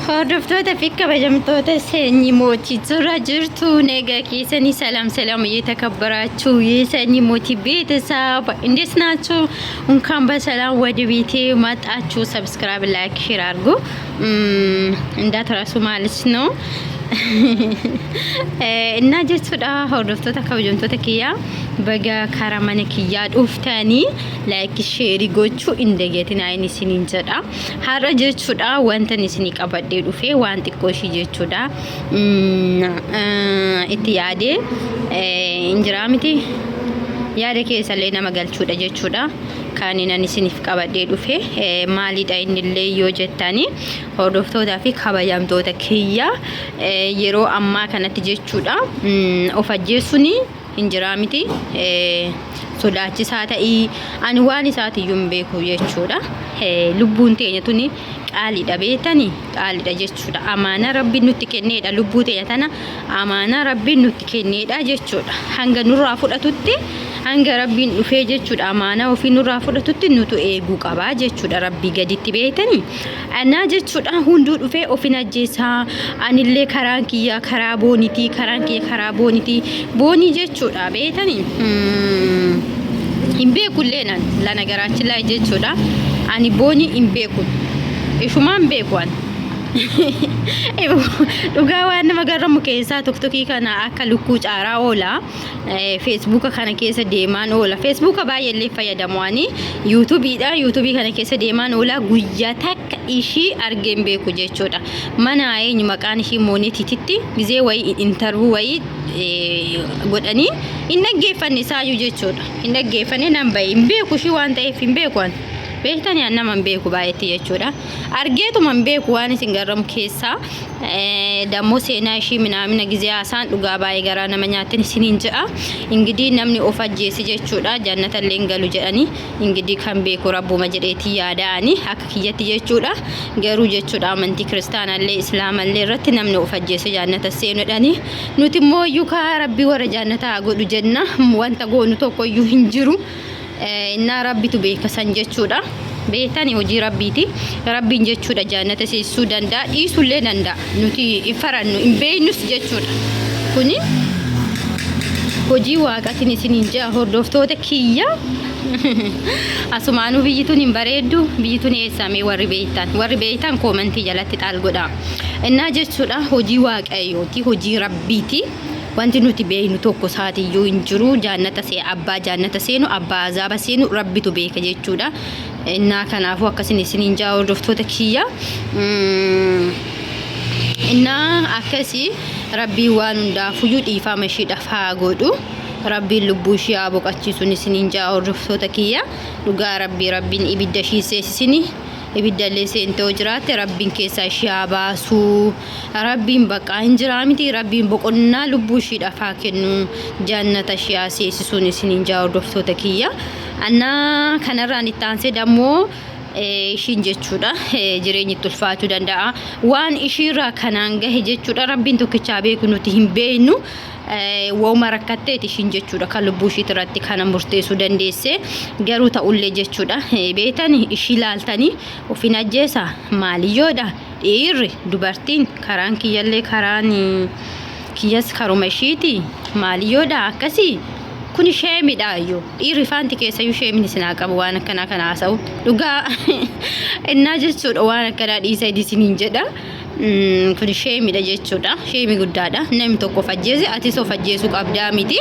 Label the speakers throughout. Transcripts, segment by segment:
Speaker 1: Hordoftoota fi kabajamtoota sanyii mootii irra jirtu nagaa keessanii ሰላም እየተከበራችሁ የሰኝii mootii ቤተሰብ እንዴት ናችሁ? እንኳን በሰላም ወደ ቤቴ መጣችሁ። ሰብስክራይብ ላይክ ሼር አድርጉ እንዳትረሱ ማለት ነው። እና jechuudha hordoftoota kabajamtoota kiyya baga karaa mana kiyyaa dhuftanii like share gochuu indegeetina isiniin jedha. Har'a jechuudha wanta isinii qabadhee dhufee waan xiqqoo ishii jechuudha itti yaadee injira miti yaada keessallee nama galchuudha jechuudha. Kan inni isiniif qabadhee dhufee maalidha innillee yoo jettanii hordoftootaa fi kabajamtoota kiyya yeroo ammaa kanatti jechuudha of ajjeessuun injira miti sodaachisaa ta'ii ani waan isaatiyyuu hin beeku jechuudha. Lubbuun teenya tuni qaaliidha beetanii qaaliidha jechuudha. Amaana rabbiin nutti kenneedha. Lubbuu teenya tana amaana rabbiin nutti kenneedha jechuudha. Hanga nurraa fudhatutti hanga rabbiin dhufee jechuudha amaana ofii nurraa fudhatutti nutu eeguu qabaa jechuudha. Rabbii gaditti beetanii anaa jechuudha hunduu dhufee ofin ajjeesaa anillee karaan kiyya karaa boonitii karaan kiyya karaa boonitii boonii jechuudha beetanii hin beekullee lana garaachilaa jechuudha. Ani boonii hin beeku ishumaan beekuan dhugaa waan nama garramu keessaa tokkokkii kana akka lukkuu caaraa oola. Facebook kana keessa deemaan oola. Facebook baay'ee fayyadamu ani YouTube'dha. YouTube kana keessa deemaan oola guyyaa takka ishii argeen beeku jechuudha. Mana eenyu maqaan ishii Moonetiitti gizee wayii interview wayii godhanii hin dhaggeeffanne isaayyuu jechuudha. Hin dhaggeeffanne nan bahe hin beeku ishii waan ta'eef hin beeku beektanii annama hin beeku baay'eetti jechuudha. Argeetuma hin beeku waan isin garramu keessaa dammoo seenaa ishii minaamina gizee haasaan dhugaa baay'ee garaa nama nyaatan isiniin jedha. Ingidii namni of ajjeesi jechuudha jannatallee hin galu jedhanii ingidii kan beeku rabbuma jedheetii yaada'anii akka kiyyatti jechuudha. Garuu jechuudha amantii kiristaanallee islaamallee irratti namni of ajjeesi jannata seenudhanii nuti immoo iyyuu kaa rabbii warra jannataa godhu jenna wanta goonu tokko iyyuu hin jiru. Inna rabbitu beeka san jechuudha. Beetani hojii rabbiiti. Rabbiin jechuudha jannata seessuu danda'a dhiisullee danda'a. Nuti ifarannu hin beeknus jechuudha. Kuni hojii waaqatiin isiniin jaa hordoftoota kiyya. Asumaanuu biyyi tun hin bareeddu. Biyyi tun eessamee warri beektan koomentii jalatti xaal godha. Inna jechuudha hojii waaqayyooti hojii rabbiiti. Wanti nuti beeknu tokko saatiyyuu hin jiru. Jannata seenu abbaa azaaba seenu rabbitu beeka jechuudha. Innaa kanaafuu akkasin isiniin jaa hordoftoota kiyya. Innaa akkasii rabbii waan hundaafuyyuu dhiifama ishiidhaaf haa godhu. Rabbiin lubbuu ishii haa boqachiisuun isiniin jaa hordoftoota kiyya. Dhugaa rabbiin ibidda ishii seessisini. Ibiddallee seentoo jiraatte rabbiin keessaa ishii haa baasu. Rabbiin baqaa hin jiraa miti. Rabbiin boqonnaa lubbuu ishiidhaaf haa kennu. Jannata ishii haa seessisuun isiniin jaa hordoftoota kiyya. Annaa kanarraan itti aansee dammoo ishiin jechuudha jireenyi itti ulfaachuu danda'a. Waan ishiirraa kanaan gahe jechuudha rabbiin tokkichaa beeku nuti hin beeknu. Wooma rakkatteeti ishiin jechuudha kan lubbuu ishiit irratti kana murteessuu dandeesse. Garuu ta'ullee jechuudha beetanii ishii laaltanii ofin ajjeesa maaliyyoodha dhiirri dubartiin karaan kiyyallee karaan kiyyas karuma ishiiti maaliyyoodha akkasii kun sheemidha iyyuu dhiirri faanti keessayyuu sheemni sinaa qabu waan akkanaa kana haasa'u dhugaa innaa jechuudha waan akkanaa dhiisa isiniin jedha. Kun sheemidha jechuudha. Sheemi guddaadha. Namni tokko of ajjeese atis of ajjeesuu qabdaa miti.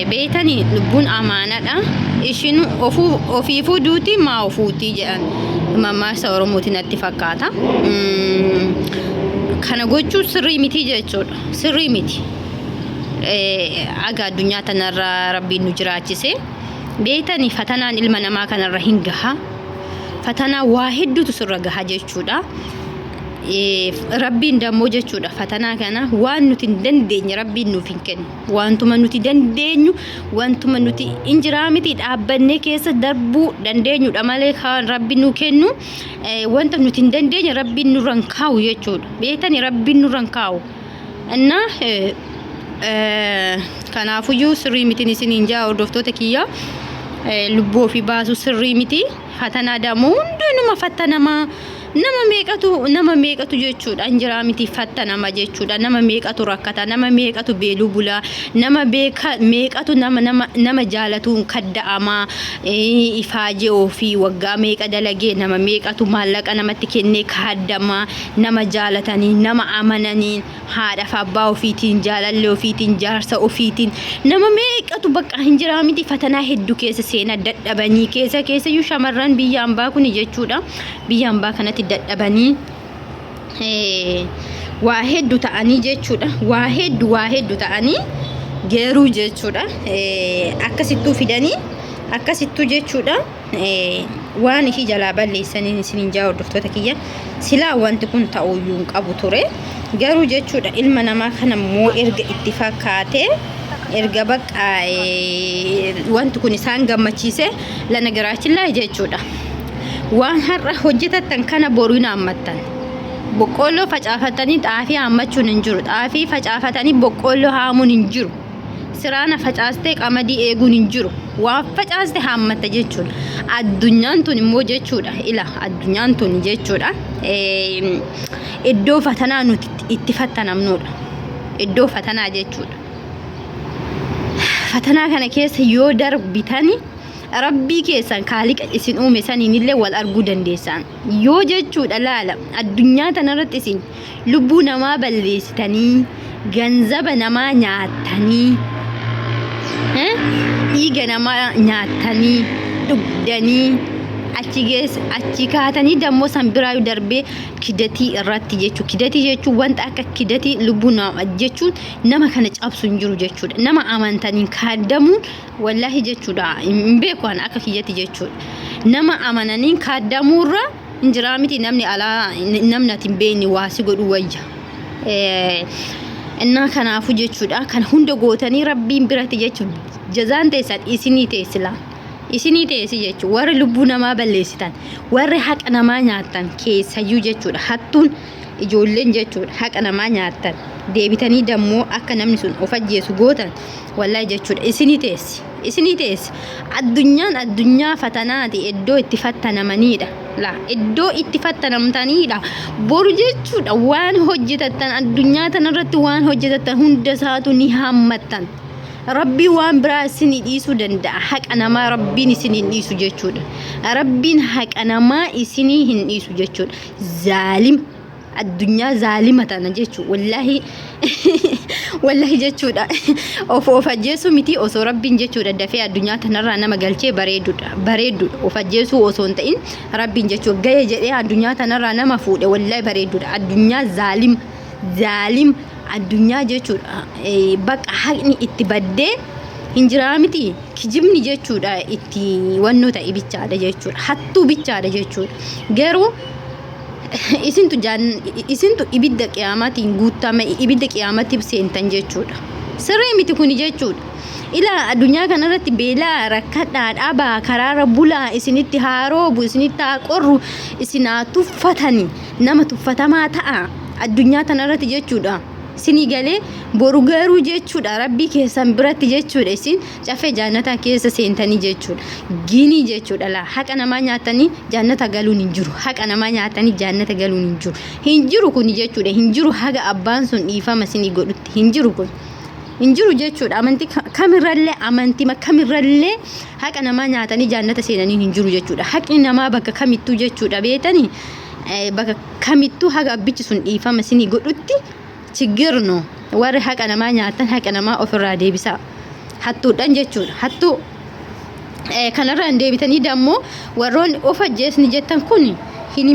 Speaker 1: Beetanii lubbuun amaanaadha. Ishiin ofiifuu duuti maa ofuutii jedhan mammaaksa Oromootiin natti fakkaata. Kana gochuu sirrii miti jechuudha. Sirrii miti. Aga addunyaa tanarra rabbiin nu jiraachise. Beetanii fatanaan ilma namaa kanarra hin gaha. Fatanaa waa hedduutu sirra gaha jechuudha. Rabbiin dammoo jechuudha fatanaa kana waan nuti hin dandeenye rabbiin nuuf hin kennu. Wantuma nuti dandeenyu wantuma nuti injiraa miti dhaabbannee keessa darbuu dandeenyudha malee kan rabbiin nu kennu wanta nuti hin dandeenye rabbiin nurra hin kaa'u jechuudha. Beetanii rabbiin nurra hin kaa'u. Innaa kanaafuyyuu sirrii miti isiniin jaa hordoftoota kiyya. Lubbuu ofii baasu sirrii miti. Fatanaa dammoo hundinuma fatanamaa nama meeqatu jechuudha injira miti fatta nama jechuudha nama meeqatu rakkata nama meeqatu beeluu bulaa nama meeqatu nama jaalatuun kadda'ama ifaajee ofii waggaa meeqa dalagee nama meeqatu maallaqa namatti kennee kaaddama nama jaalatanii nama amananii haadha fi abbaa ofiitiin jaalallee ofiitiin jaarsa ofiitiin nama meeqatu bakka injira miti fatanaa hedduu keessa seenaa dadhabanii keessayyuu shamarran biyya ambaa kun jechuudha biyya ambaa kanatti dadhabanii waa hedduu ta'anii jechuudha waa hedduu ta'anii geeruu jechuudha akkasittuu fidanii akkasittuu jechuudha waan ishii jalaa balleessanii isiniin jaa hordoftoota kiyya silaa wanti kun ta'uyyuu hin qabu ture garuu jechuudha ilma namaa kana immoo erga itti fakkaatee erga bakka wanti kun isaan gammachiise lana garaachillaa jechuudha waan har'a hojjetatan kana boruu hin hammattan boqqolloo facaafatanii xaafii hammachuun hin jiru xaafii facaafatanii boqqolloo haamuun hin jiru siraana facaastee qamadii eeguun hin jiru waan facaaste hammatta jechuudha addunyaan tun immoo jechuudha ila addunyaan tun jechuudha iddoo fatanaa nuti itti fattanamnuudha iddoo fatanaa jechuudha fatanaa kana keessa yoo darbitani rabbii keessan kaaliqa isin uume saniin illee wal arguu dandeessan yoo jechuudha laala addunyaa tanarratti isin lubbuu namaa balleessitanii ganzaba namaa nyaatanii dhiiga namaa nyaatanii dhugdanii achi kaatanii dammoo san biraa darbee kidatii irratti jechuudha kidatii jechuun wanta akka kidatii lubbuu namaa jechuun nama kana cabsu hin jiru jechuudha nama amantaniin kaadamuun wallahi jechuudha hin beeku akka kiyyati jechuudha nama amananiin kaadamuurra injira miti namni alaa namni atin beeni waasi godhu wayya innaa kanaafu jechuudha kan hunda gootanii rabbiin biratti jechuudha jazaan teessan isinii teessila isinii teessi jechuudha warri lubbuu namaa balleessitan warri haqa namaa nyaatan keessayyuu jechuudha hattuun ijoolleen jechuudha haqa namaa nyaatan deebitanii dammoo akka namni sun of ajjeesu gootan wallahi jechuudha isinii teessi addunyaan addunyaa fatanaati iddoo itti fattanamaniidha la iddoo itti fattanamtaniidha boru jechuudha waan hojjetatan addunyaa tanarratti waan hojjetatan hunda isaatu ni hammattan rabbii waan biraa isinii dhiisuu danda'a haqa namaa rabbiin isinii hin dhiisu jechuudha rabbiin haqa namaa isinii hin dhiisu jechuudha zaalim addunyaa zaalima tana jechuudha wallahi jechuudha of ajjeessu miti osoo rabbiin jechuudha dafee addunyaa tanarraa nama galchee bareedudha of ajjeessu osoo hin ta'in rabbiin jechuudha ga'ee jedhee addunyaa tanarraa nama fuudhe wallahi bareedudha addunyaa zaalim addunyaa jechuudha bakka haqni itti baddee hinjiraa miti kijibni jechuudha itti wannoo ta'e bichaadha jechuudha hattuu bichaadha jechuudha garuu isintu ibidda qiyaamaatiin guutame ibidda qiyaamatiif seentan jechuudha sirrii miti kun jechuudha ila addunyaa kanarratti beelaa rakkadhaa dhabaa karaara bulaa isinitti haaroobu isinitti qorru isinaa tuffatanii nama tuffatamaa ta'a addunyaa tanarratti jechuudha isinii galee boru garuu jechuudha rabbii keessan biratti jechuudha isin cafee jaannata keessa seentanii jechuudha gini jechuudha la haqa namaa nyaatanii jaannata galuun hin jiru haqa namaa nyaatanii jaannata galuun hin jiru kun jechuudha hin jiru haga abbaan sun dhiifama isinii godhutti hin jiru kun hin jiru jechuudha amantii kamirrallee haqa namaa nyaatanii jaannata seenanii hin jiru jechuudha haqni namaa bakka kamittuu jechuudha beetanii bakka kamittuu haga abbichi sun dhiifama isinii godhutti chigirno warri haqa namaa nyaatan haqa namaa ofirraa deebisa hattuudhaan jechuudha hattuu kanarraa hin deebitanii dammoo warroonni of ajjeesni jettan kun hin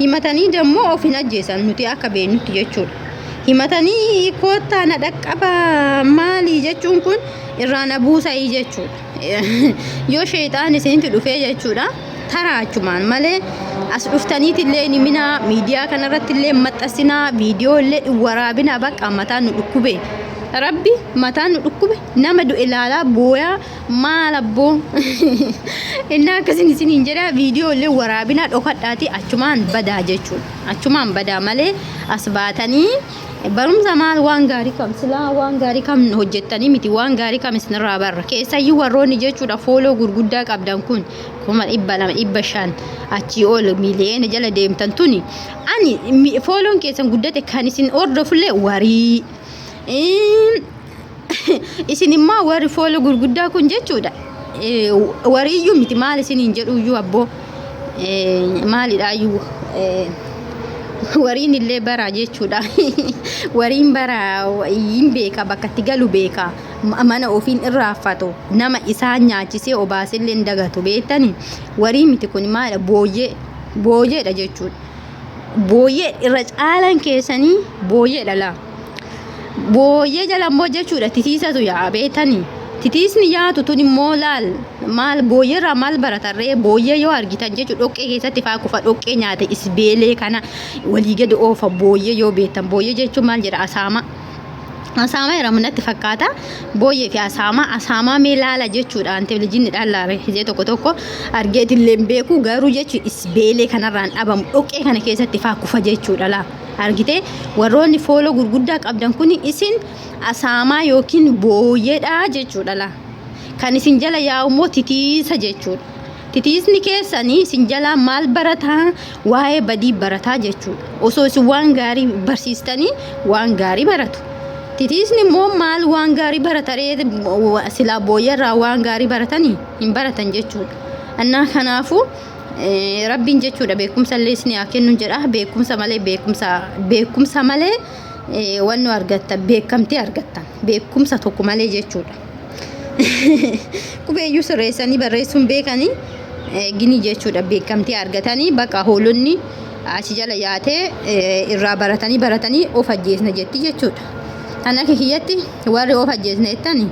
Speaker 1: himatanii dammoo of hin ajjeesan nuti akka beenutti jechuudha himatanii koottaa na dhaqqaba maalii jechuun kun irraa na buusa'ii jechuudha yoo sheexaan isinitti dhufee jechuudha taraachumaan malee as dhuftaniitillee ni mina miidiyaa kanarratti illee maxxasinaa viidiyoo illee waraabina bakka mataan nu dhukkube rabbi mataan nu dhukkube nama du'e ilaalaa booyaa maal abboo inni akkasin isiniin jedha viidiyoo illee waraabina dhokadhaati achumaan badaa jechuudha achumaan badaa malee as baatanii barumsa maal waan gaarii kam silaa waan gaarii kam hojjettanii miti waan gaarii kam isinirraa barra keessayyuu warroonni jechuudha fooloo gurguddaa qabdan kun 200,500 achii ol miliyoona jala deemtan tuni ani fooloon keessan guddate kan isin ordofullee warii isin immoo warri fooloo gurguddaa kun jechuudha wariiyyuu miti maal isiniin jedhuyyuu abboo maalidhaayyuu wariin illee bara jechuudha wariin bara yin beeka bakka itti galu beeka mana ofiin irraafatu nama isaan nyaachisee obaasillee dagatu beektani warii miti kun maal booyyeedha jechuudha booyyee irra caalan keessanii booyyeedha la booyyee jalammoo jechuudha titiisatu yaa beektani titiisni yaatu tun immoo laal maal booyyeerraa maal baratarree booyyee yoo argitan jechuudha dhoqqee keessatti faa kufa dhoqqee nyaate isbeelee kana walii gadi oofa booyyee yoo beektan booyyee jechuun maal jedha asaama jedhamunatti fakkaata booyyee fi asaamaa mee laala jechuudha anteelijinni dhallaare hizee tokko argeetillee beeku garuu jechuudha isbeelee kanarraan dhabamu dhoqqee kana keessatti faa kufa jechuudha laa argite warroonni fooloo gurguddaa qabdan kun isin asaamaa yookiin booyyeedha jechuudha la kan isin jala yaa'ummoo titiisa jechuudha titiisni keessanii isin jala maal barataa waa'ee badii barataa jechuudha osoo isin waan gaarii barsiistanii waan gaarii baratu titiisni immoo maal waan gaarii barataree silaa booyyeerraa waan gaarii baratanii hin baratan jechuudha annaa kanaafuu rabbiin jechuudha beekumsa illee isin haa kennu jedha beekumsa malee wannu argattan beekamtii argattan beekumsa tokko malee jechuudha qubeeyyuu sirreessanii barreessuun beekanii gini jechuudha beekamtii argatanii bakka hoolonni achi jala yaatee irraa baratanii of ajjeesna jetti jechuudha kana kiyyatti warri of ajjeesna jettanii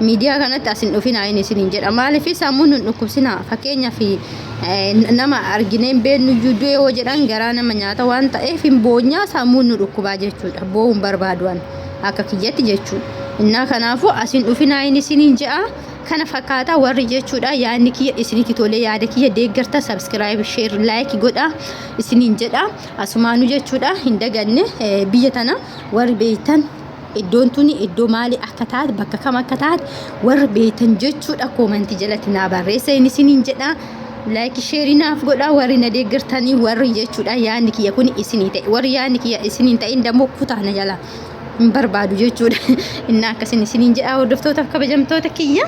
Speaker 1: miidiyaa kanatti asin dhufina ayin isiniin jedha maaliif sammuun nun dhukkubsina fakkeenyaaf nama argineen beennu judduu yoo jedhan garaa nama nyaata waan ta'eef hin boonyaa sammuun nu dhukkubaa jechuudha boo'uun barbaaduwan akka kiyyatti jechuudha innaa kanaafuu asin dhufina ayin isiniin jedha kana fakkaata warri jechuudha yaadni kiyya isinitti tolee yaada kiyya deeggarta subscribe share like godha isiniin jedha asumaanu jechuudha hin daganne biyya tana warri beeytan iddoon tuni iddoo maali akka taate bakka kam akka taate warri beeytan jechuudha koomentii jalatti naa barreessa isiniin jedha like share naaf godha warri na deeggartanii warri jechuudha yaadni kiyya kun isinii ta'e warri yaadni kiyya isiniin ta'in dammoo kutaana jala hin barbaadu jechuudha innaa akkasin isiniin jedha hordoftoota kabajamtoota kiyya